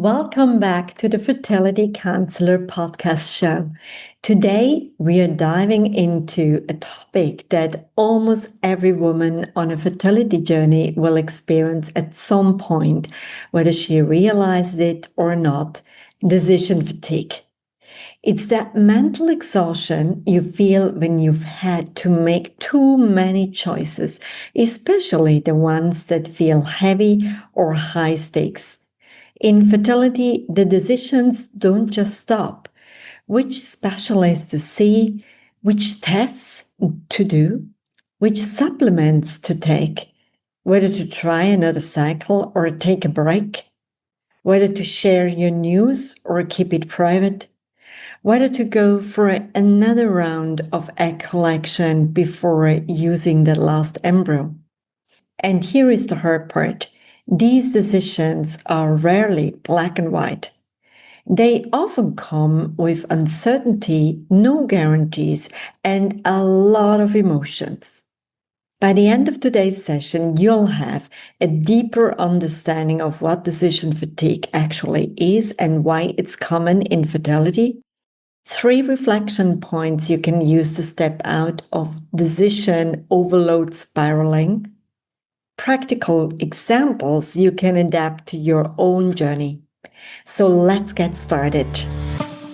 welcome back to the Fertility Counselor podcast show. Today, we are diving into a topic that almost every woman on a fertility journey will experience at some point, whether she realizes it or not: decision fatigue. It's that mental exhaustion you feel when you've had to make too many choices, especially the ones that feel heavy or high stakes. In fertility, the decisions don't just stop: which specialist to see, which tests to do, which supplements to take, whether to try another cycle or take a break, whether to share your news or keep it private, whether to go for another round of egg collection before using the last embryo. And here is the hard part: these decisions are rarely black and white. They often come with uncertainty, no guarantees, and a lot of emotions. By the end of today's session, you'll have a deeper understanding of what decision fatigue actually is and why it's common in fertility. 3 reflection points you can use to step out of decision overload spiraling. Practical examples you can adapt to your own journey. So let's get started.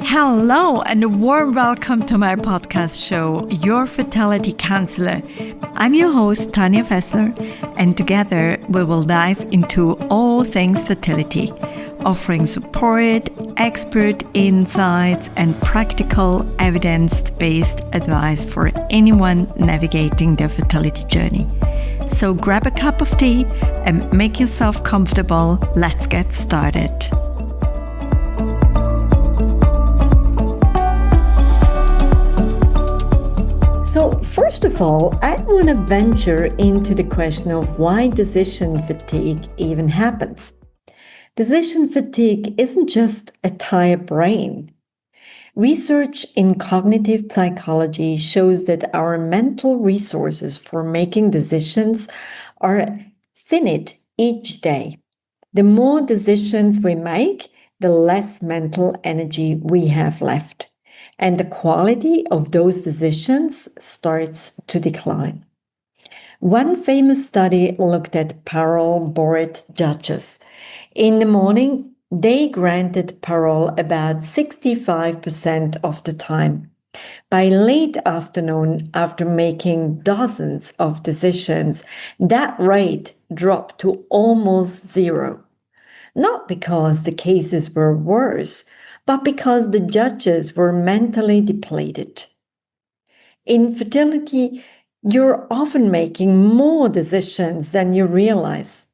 Hello and a warm welcome to my podcast show, Your Fertility Counselor. I'm your host, Tanya Fessler, and together we will dive into all things fertility, offering support, expert insights, and practical evidence-based advice for anyone navigating their fertility journey. So grab a cup of tea and make yourself comfortable. Let's get started. So first of all, I want to venture into the question of why decision fatigue even happens. Decision fatigue isn't just a tired brain. Research in cognitive psychology shows that our mental resources for making decisions are finite each day. The more decisions we make, the less mental energy we have left, and the quality of those decisions starts to decline. One famous study looked at parole board judges. In the morning, they granted parole about 65% of the time. By late afternoon, after making dozens of decisions, that rate dropped to almost zero. Not because the cases were worse, but because the judges were mentally depleted. In fertility, you're often making more decisions than you realize.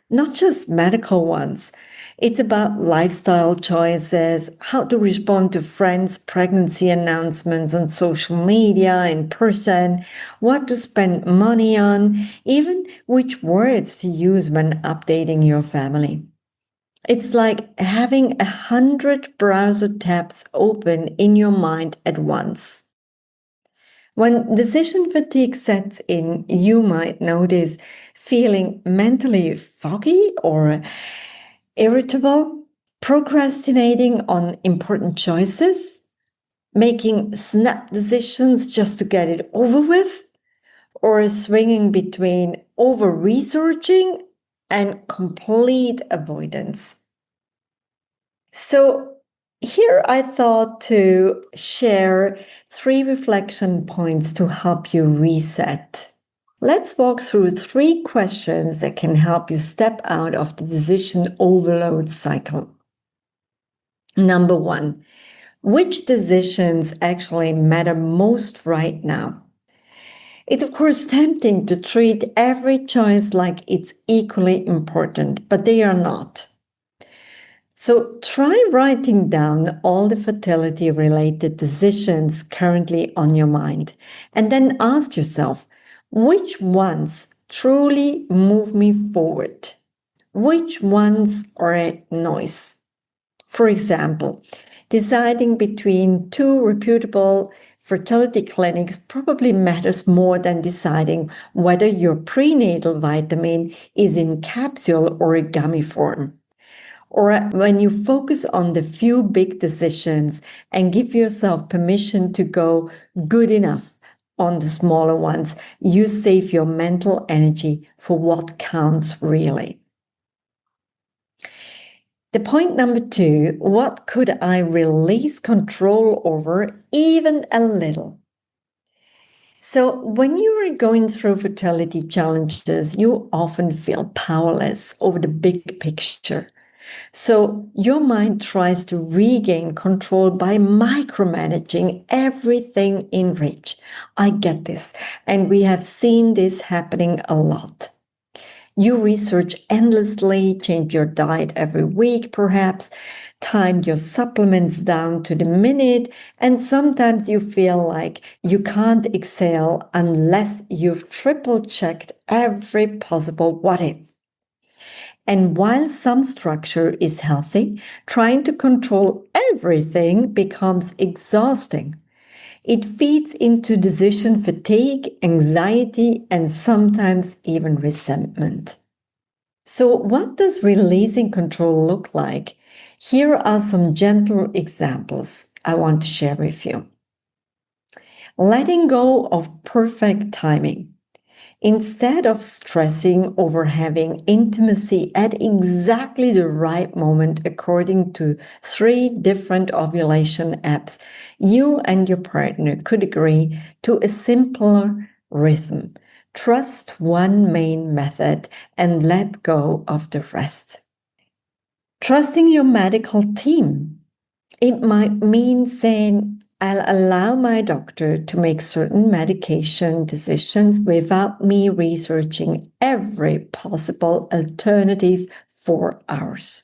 Not just medical ones. It's about lifestyle choices, how to respond to friends' pregnancy announcements on social media, in person, what to spend money on, even which words to use when updating your family. It's like having 100 browser tabs open in your mind at once. When decision fatigue sets in, you might notice feeling mentally foggy or irritable, procrastinating on important choices, making snap decisions just to get it over with, or swinging between over-researching and complete avoidance. So here I thought to share 3 reflection points to help you reset. Let's walk through 3 questions that can help you step out of the decision overload cycle. Number 1, which decisions actually matter most right now? It's of course tempting to treat every choice like it's equally important, but they are not. So try writing down all the fertility-related decisions currently on your mind, and then ask yourself, which ones truly move me forward? Which ones are a noise? For example, deciding between 2 reputable fertility clinics probably matters more than deciding whether your prenatal vitamin is in capsule or a gummy form. or when you focus on the few big decisions and give yourself permission to go good enough on the smaller ones, you save your mental energy for what counts really. The point number 2, what could I release control over even a little? So when you are going through fertility challenges, you often feel powerless over the big picture. So your mind tries to regain control by micromanaging everything in reach. I get this. And we have seen this happening a lot. You research endlessly, change your diet every week, perhaps, time your supplements down to the minute, and sometimes you feel like you can't excel unless you've triple checked every possible what if. And while some structure is healthy, trying to control everything becomes exhausting. It feeds into decision fatigue, anxiety, and sometimes even resentment. So, what does releasing control look like? Here are some gentle examples I want to share with you. Letting go of perfect timing. Instead of stressing over having intimacy at exactly the right moment, according to 3 different ovulation apps, you and your partner could agree to a simpler rhythm. Trust one main method and let go of the rest. Trusting your medical team. It might mean saying, I'll allow my doctor to make certain medication decisions without me researching every possible alternative for hours.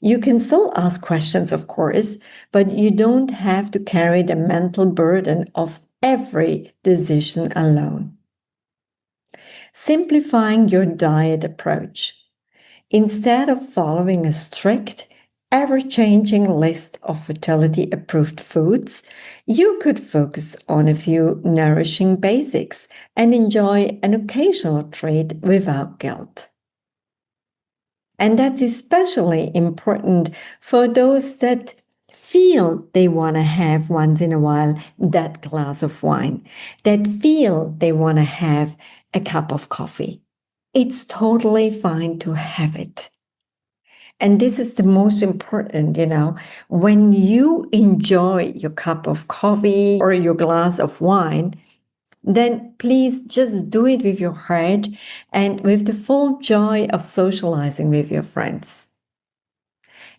You can still ask questions, of course, but you don't have to carry the mental burden of every decision alone. Simplifying your diet approach. Instead of following a strict, ever-changing list of fertility-approved foods, you could focus on a few nourishing basics and enjoy an occasional treat without guilt. And that's especially important for those that feel they want to have once in a while that glass of wine, that feel they want to have a cup of coffee. It's totally fine to have it. And this is the most important, when you enjoy your cup of coffee or your glass of wine, then please just do it with your heart and with the full joy of socializing with your friends.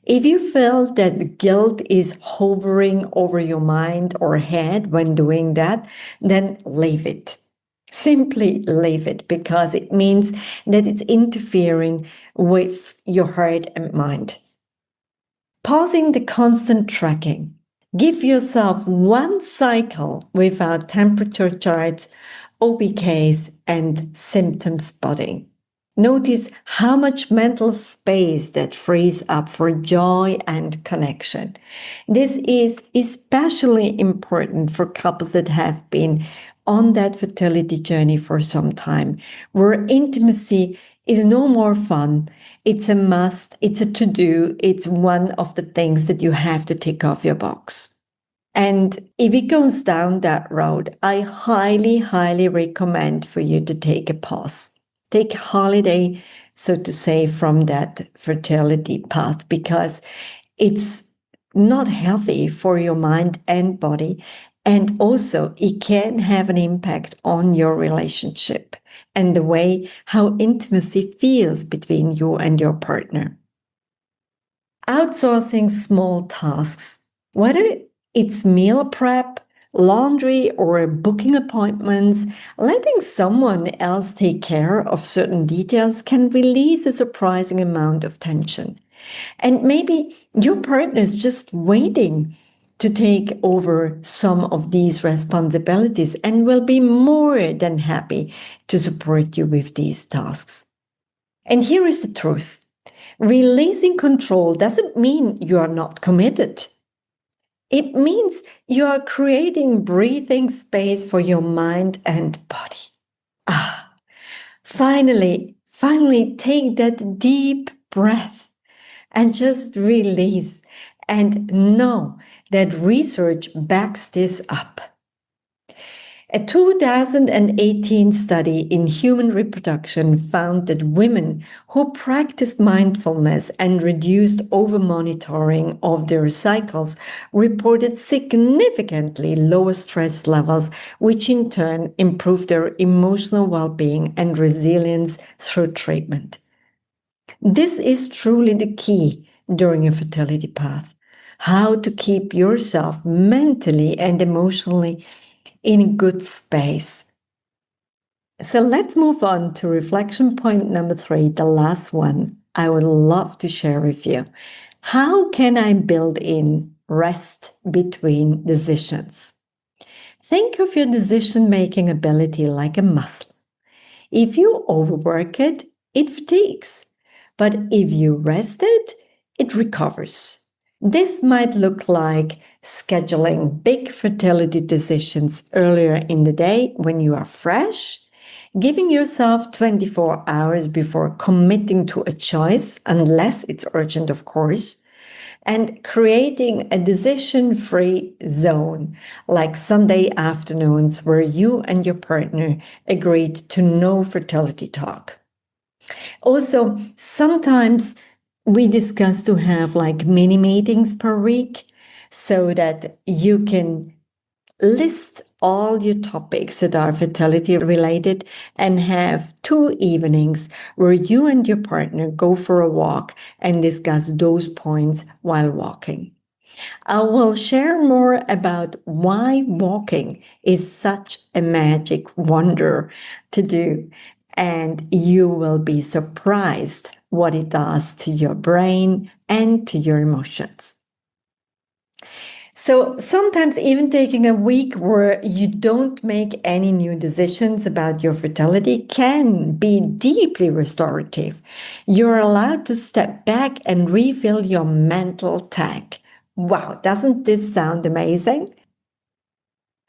If you feel that guilt is hovering over your mind or head when doing that, then leave it. Simply leave it, because it means that it's interfering with your heart and mind. Pausing the constant tracking. Give yourself one cycle without temperature charts, OBKs, and symptom spotting. Notice how much mental space that frees up for joy and connection. This is especially important for couples that have been on that fertility journey for some time, where intimacy is no more fun. It's a must, it's a to-do, it's one of the things that you have to tick off your box. And if it goes down that road, I highly, highly recommend for you to take a pause. Take a holiday, so to say, from that fertility path, because it's not healthy for your mind and body. And also, it can have an impact on your relationship and the way how intimacy feels between you and your partner. Outsourcing small tasks, whether it's meal prep, laundry, or booking appointments, letting someone else take care of certain details can release a surprising amount of tension. And maybe your partner is just waiting to take over some of these responsibilities and will be more than happy to support you with these tasks. And here is the truth. Releasing control doesn't mean you are not committed. It means you are creating breathing space for your mind and body. Finally take that deep breath and just release and know that research backs this up. A 2018 study in human reproduction found that women who practiced mindfulness and reduced over-monitoring of their cycles reported significantly lower stress levels, which in turn improved their emotional well-being and resilience through treatment. This is truly the key during a fertility path: how to keep yourself mentally and emotionally in a good space. So let's move on to reflection point number 3, the last one I would love to share with you. How can I build in rest between decisions? Think of your decision-making ability like a muscle. If you overwork it, it fatigues. But if you rest it, it recovers. This might look like scheduling big fertility decisions earlier in the day when you are fresh, giving yourself 24 hours before committing to a choice, unless it's urgent, of course, and creating a decision-free zone, like Sunday afternoons where you and your partner agreed to no fertility talk. Also, sometimes we discuss to have like mini meetings per week so that you can list all your topics that are fertility related and have 2 evenings where you and your partner go for a walk and discuss those points while walking. I will share more about why walking is such a magic wonder to do, and you will be surprised what it does to your brain and to your emotions. So sometimes even taking a week where you don't make any new decisions about your fertility can be deeply restorative. You're allowed to step back and refill your mental tank. Wow, doesn't this sound amazing?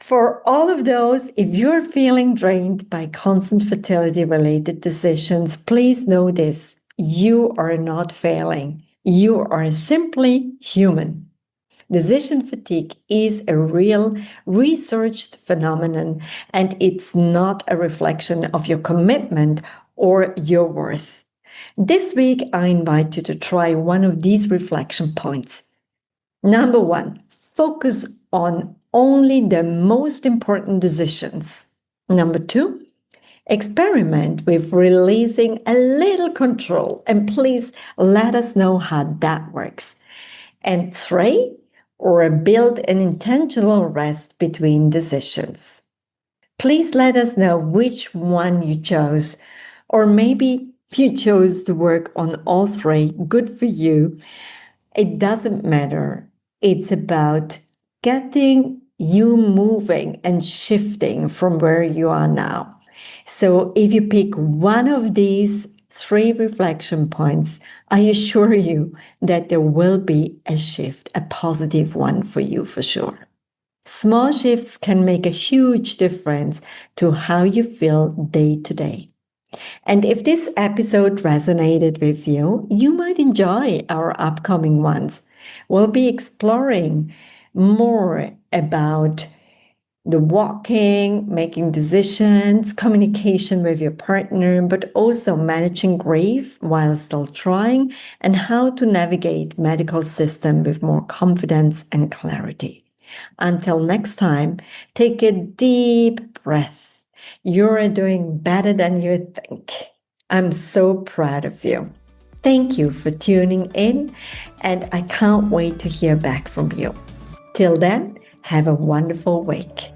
For all of those, if you're feeling drained by constant fertility-related decisions, please know this: you are not failing. You are simply human. Decision fatigue is a real researched phenomenon, and it's not a reflection of your commitment or your worth. This week, I invite you to try one of these reflection points. Number 1, focus on only the most important decisions. Number 2, experiment with releasing a little control, and please let us know how that works. And 3, or build an intentional rest between decisions. Please let us know which one you chose, or maybe you chose to work on all 3. Good for you. It doesn't matter. It's about getting you moving and shifting from where you are now. So if you pick one of these 3 reflection points, I assure you that there will be a shift, a positive one for you for sure. Small shifts can make a huge difference to how you feel day to day. And if this episode resonated with you, you might enjoy our upcoming ones. We'll be exploring more about the walking, making decisions, communication with your partner, but also managing grief while still trying, and how to navigate medical system with more confidence and clarity. Until next time, take a deep breath. You're doing better than you think. I'm so proud of you. Thank you for tuning in, and I can't wait to hear back from you. Till then, have a wonderful week.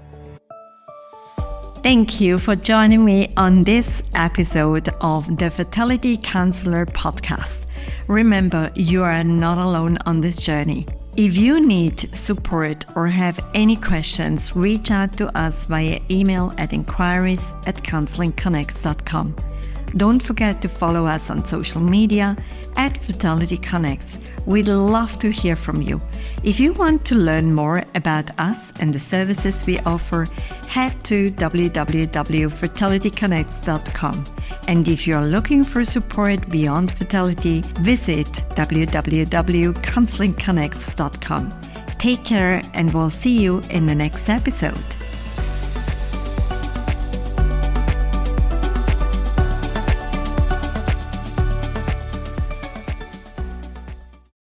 Thank you for joining me on this episode of the Fertility Counselor podcast. Remember, you are not alone on this journey. If you need support or have any questions, reach out to us via email at inquiries@counselingconnects.com. Don't forget to follow us on social media @Fertility Connects. We'd love to hear from you. If you want to learn more about us and the services we offer, head to www.fertilityconnects.com. And if you're looking for support beyond fertility, visit www.counselingconnects.com. Take care, and we'll see you in the next episode.